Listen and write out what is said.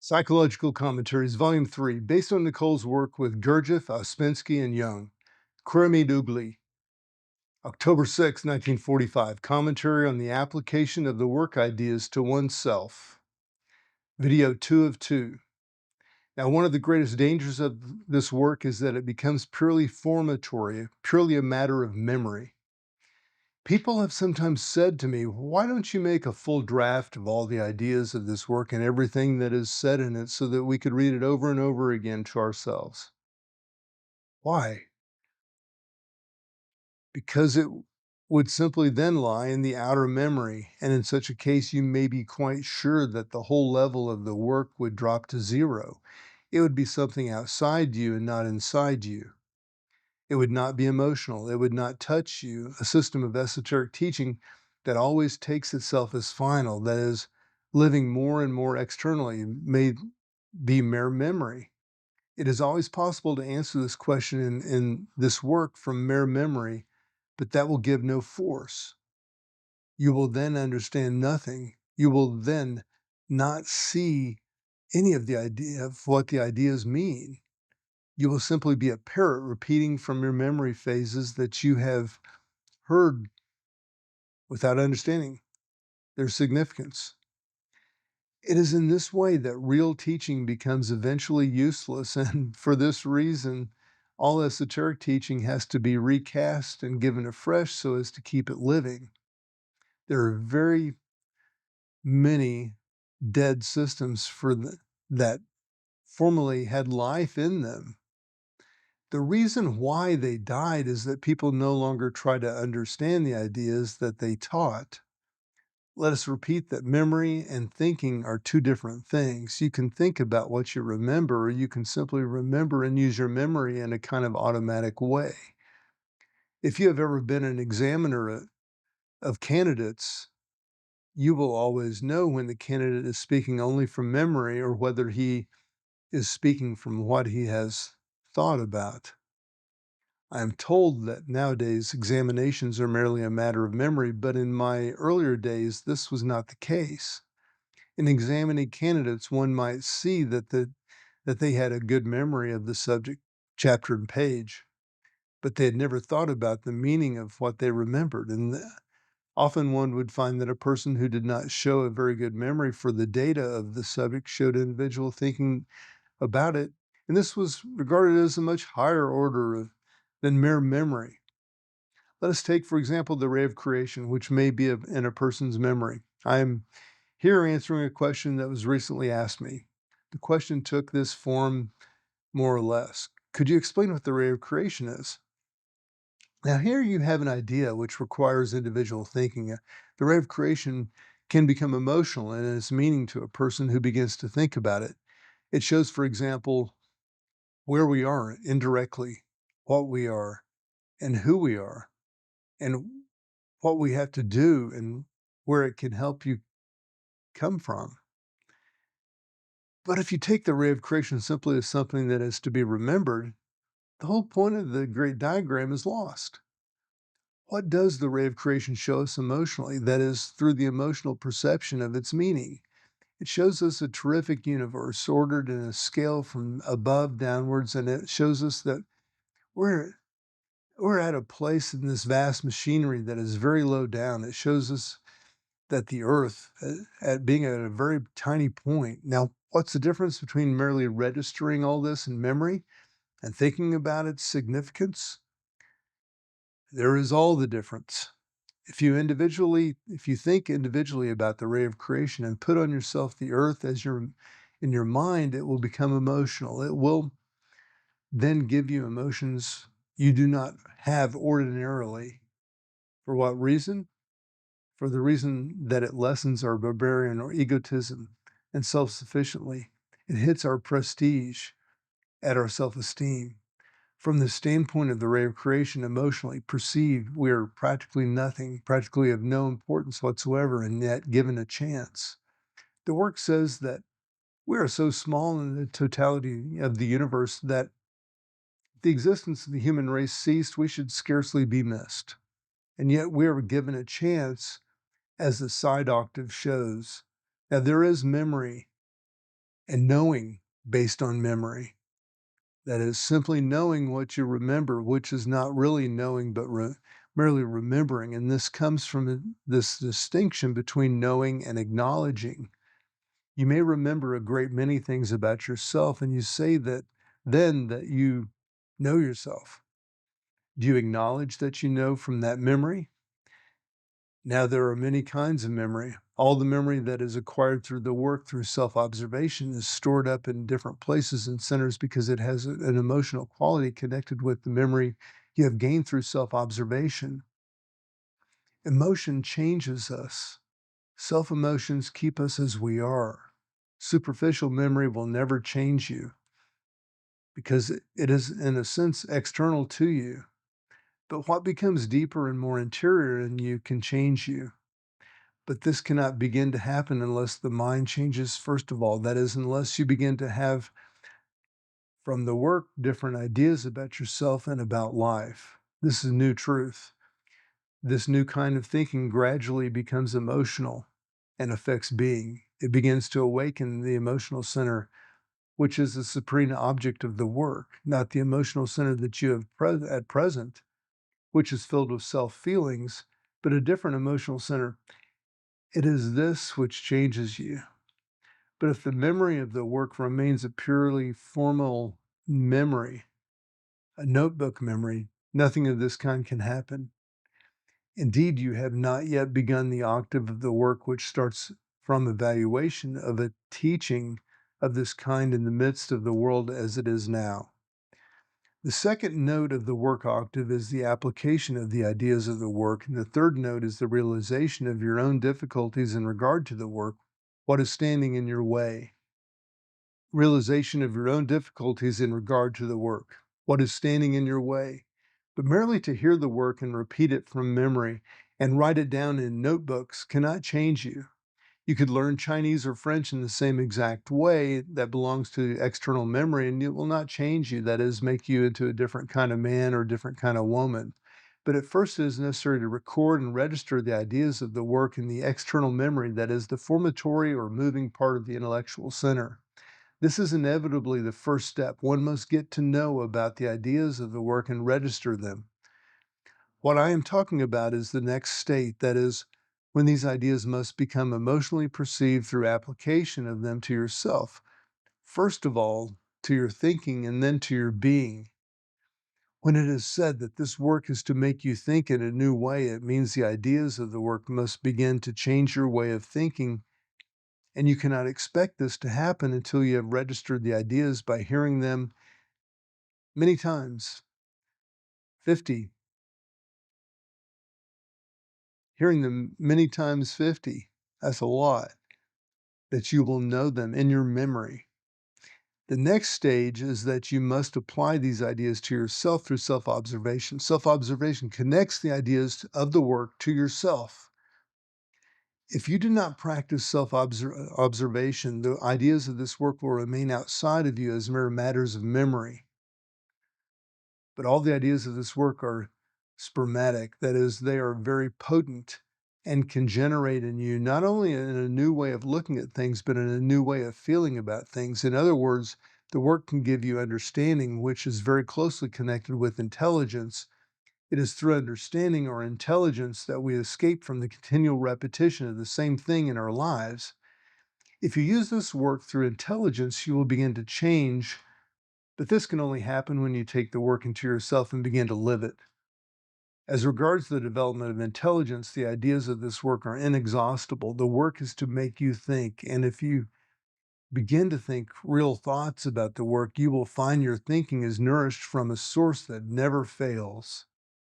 Psychological Commentaries, Volume 3, based on Nicole's work with Gurdjieff, Ouspensky, and Young. Kurmid Ugli, October 6, 1945, Commentary on the Application of the Work Ideas to Oneself. Video 2 of 2. Now, one of the greatest dangers of this work is that it becomes purely formatory, purely a matter of memory. People have sometimes said to me, why don't you make a full draft of all the ideas of this work and everything that is said in it so that we could read it over and over again to ourselves? Why? Because it would simply then lie in the outer memory, and in such a case, you may be quite sure that the whole level of the work would drop to zero. It would be something outside you and not inside you. It would not be emotional. It would not touch you. A system of esoteric teaching that always takes itself as final, that is, living more and more externally, may be mere memory. It is always possible to answer this question in this work from mere memory, but that will give no force. You will then understand nothing. You will then not see any of the idea of what the ideas mean. You will simply be a parrot repeating from your memory phases that you have heard without understanding their significance. It is in this way that real teaching becomes eventually useless, and for this reason, all esoteric teaching has to be recast and given afresh so as to keep it living. There are very many dead systems that formerly had life in them. The reason why they died is that people no longer try to understand the ideas that they taught. Let us repeat that memory and thinking are two different things. You can think about what you remember, or you can simply remember and use your memory in a kind of automatic way. If you have ever been an examiner of candidates, you will always know when the candidate is speaking only from memory or whether he is speaking from what he has thought about. I am told that nowadays examinations are merely a matter of memory, but in my earlier days, this was not the case. In examining candidates, one might see that they had a good memory of the subject, chapter, and page, but they had never thought about the meaning of what they remembered. And often one would find that a person who did not show a very good memory for the data of the subject showed individual thinking about it. And this was regarded as a much higher order than mere memory. Let us take, for example, the ray of creation, which may be in a person's memory. I am here answering a question that was recently asked me. The question took this form more or less. Could you explain what the ray of creation is? Now, here you have an idea which requires individual thinking. The ray of creation can become emotional in its meaning to a person who begins to think about it. It shows, for example, where we are indirectly, what we are, and who we are, and what we have to do, and where it can help you come from. But if you take the ray of creation simply as something that is to be remembered, the whole point of the great diagram is lost. What does the ray of creation show us emotionally? That is, through the emotional perception of its meaning. It shows us a terrific universe ordered in a scale from above downwards, and it shows us that we're we're at a place in this vast machinery that is very low down. It shows us that the earth, at being at a very tiny point. Now, what's the difference between merely registering all this in memory and thinking about its significance? There is all the difference. If you think individually about the ray of creation and put on yourself the earth as in your mind, it will become emotional. It will then give you emotions you do not have ordinarily. For what reason? For the reason that it lessens our barbarian or egotism and self-sufficiently. It hits our prestige at our self-esteem. From the standpoint of the ray of creation, emotionally perceived, we are practically nothing, practically of no importance whatsoever, and yet given a chance. The work says that we are so small in the totality of the universe that if the existence of the human race ceased, we should scarcely be missed. And yet we are given a chance, as the side octave shows. Now, there is memory and knowing based on memory. That is simply knowing what you remember, which is not really knowing, but merely remembering. And this comes from this distinction between knowing and acknowledging. You may remember a great many things about yourself, and you say that then that you know yourself. Do you acknowledge that you know from that memory? Now, there are many kinds of memory. All the memory that is acquired through the work through self observation is stored up in different places and centers because it has an emotional quality connected with the memory you have gained through self observation. Emotion changes us. Self emotions keep us as we are. Superficial memory will never change you because it is, in a sense, external to you. But what becomes deeper and more interior in you can change you. But this cannot begin to happen unless the mind changes, first of all. That is, unless you begin to have from the work different ideas about yourself and about life. This is new truth. This new kind of thinking gradually becomes emotional and affects being. It begins to awaken the emotional center, which is the supreme object of the work, not the emotional center that you have at present, which is filled with self feelings, but a different emotional center. It is this which changes you. But if the memory of the work remains a purely formal memory, a notebook memory, nothing of this kind can happen. Indeed, you have not yet begun the octave of the work which starts from evaluation of a teaching of this kind in the midst of the world as it is now. The second note of the work octave is the application of the ideas of the work, and the third note is the realization of your own difficulties in regard to the work, what is standing in your way. Realization of your own difficulties in regard to the work, what is standing in your way. But merely to hear the work and repeat it from memory and write it down in notebooks cannot change you. You could learn Chinese or French in the same exact way that belongs to external memory, and it will not change you. That is, make you into a different kind of man or a different kind of woman. But at first, it is necessary to record and register the ideas of the work in the external memory, that is, the formatory or moving part of the intellectual center. This is inevitably the first step. One must get to know about the ideas of the work and register them. What I am talking about is the next state, that is, when these ideas must become emotionally perceived through application of them to yourself. First of all, to your thinking and then to your being. When it is said that this work is to make you think in a new way, it means the ideas of the work must begin to change your way of thinking, and you cannot expect this to happen until you have registered the ideas by hearing them many times, 50, hearing them many times 50. That's a lot, that you will know them in your memory. The next stage is that you must apply these ideas to yourself through self observation. Self observation connects the ideas of the work to yourself. If you do not practice self observation, the ideas of this work will remain outside of you as mere matters of memory. But all the ideas of this work are spermatic. That is, they are very potent and can generate in you not only in a new way of looking at things, but in a new way of feeling about things. In other words, the work can give you understanding, which is very closely connected with intelligence. It is through understanding or intelligence that we escape from the continual repetition of the same thing in our lives. If you use this work through intelligence, you will begin to change, but this can only happen when you take the work into yourself and begin to live it. As regards the development of intelligence, the ideas of this work are inexhaustible. The work is to make you think, and if you begin to think real thoughts about the work, you will find your thinking is nourished from a source that never fails.